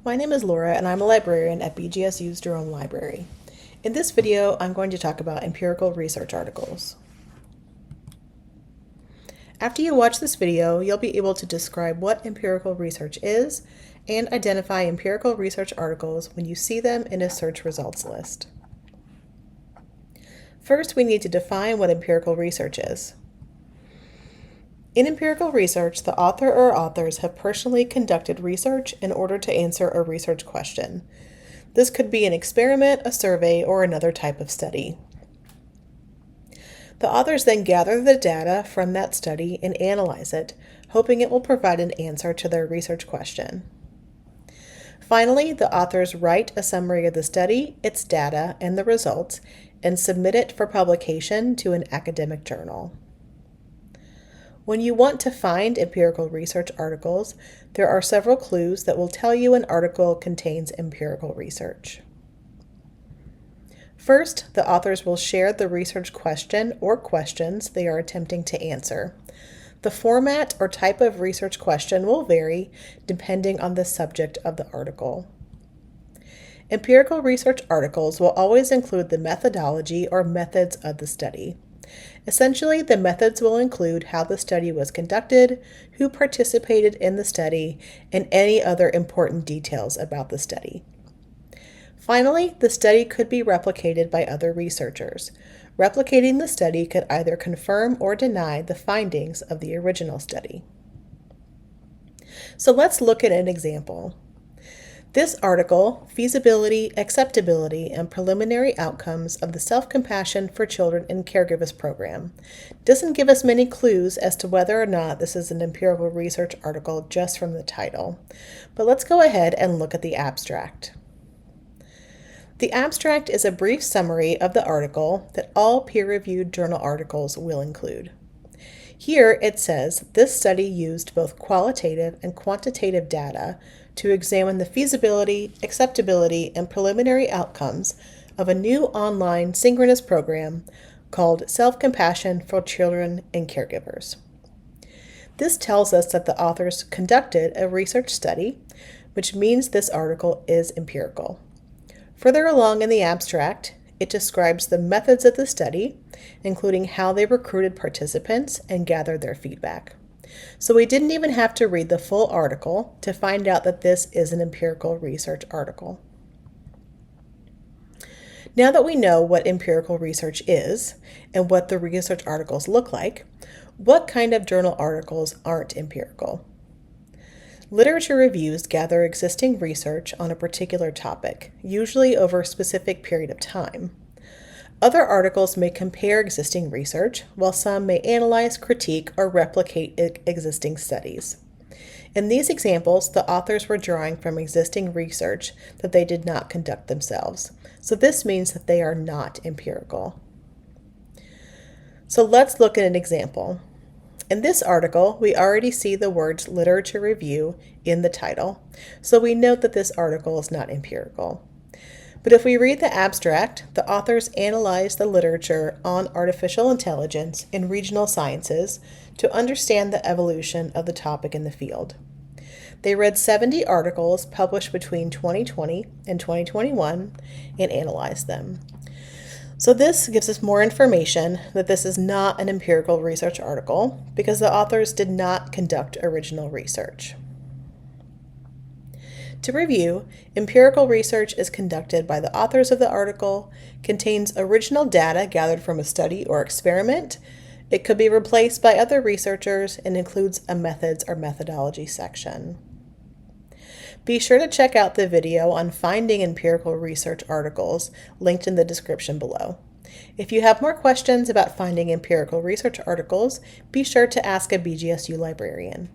My name is Laura and I'm a librarian at BGSU's Jerome Library. In this video, I'm going to talk about empirical research articles. After you watch this video, you'll be able to describe what empirical research is and identify empirical research articles when you see them in a search results list. First, we need to define what empirical research is. In empirical research, the author or authors have personally conducted research in order to answer a research question. This could be an experiment, a survey, or another type of study. The authors then gather the data from that study and analyze it, hoping it will provide an answer to their research question. Finally, the authors write a summary of the study, its data, and the results, and submit it for publication to an academic journal. When you want to find empirical research articles, there are several clues that will tell you an article contains empirical research. First, the authors will share the research question or questions they are attempting to answer. The format or type of research question will vary depending on the subject of the article. Empirical research articles will always include the methodology or methods of the study. Essentially, the methods will include how the study was conducted, who participated in the study, and any other important details about the study. Finally, the study could be replicated by other researchers. Replicating the study could either confirm or deny the findings of the original study. So let's look at an example. This article, Feasibility, Acceptability, and Preliminary Outcomes of the Self-Compassion for Children and Caregivers Program, doesn't give us many clues as to whether or not this is an empirical research article just from the title. But let's go ahead and look at the abstract. The abstract is a brief summary of the article that all peer-reviewed journal articles will include. Here it says this study used both qualitative and quantitative data to examine the feasibility, acceptability, and preliminary outcomes of a new online synchronous program called Self-Compassion for Children and Caregivers. This tells us that the authors conducted a research study, which means this article is empirical. Further along in the abstract, it describes the methods of the study, including how they recruited participants and gathered their feedback. So we didn't even have to read the full article to find out that this is an empirical research article. Now that we know what empirical research is and what the research articles look like, what kind of journal articles aren't empirical? Literature reviews gather existing research on a particular topic, usually over a specific period of time. Other articles may compare existing research, while some may analyze, critique, or replicate existing studies. In these examples, the authors were drawing from existing research that they did not conduct themselves. So this means that they are not empirical. So let's look at an example. In this article, we already see the words literature review in the title, so we note that this article is not empirical. But if we read the abstract, the authors analyzed the literature on artificial intelligence in regional sciences to understand the evolution of the topic in the field. They read 70 articles published between 2020 and 2021 and analyzed them. So this gives us more information that this is not an empirical research article because the authors did not conduct original research. To review, empirical research is conducted by the authors of the article, contains original data gathered from a study or experiment. It could be replaced by other researchers and includes a methods or methodology section. Be sure to check out the video on finding empirical research articles linked in the description below. If you have more questions about finding empirical research articles, be sure to ask a BGSU librarian.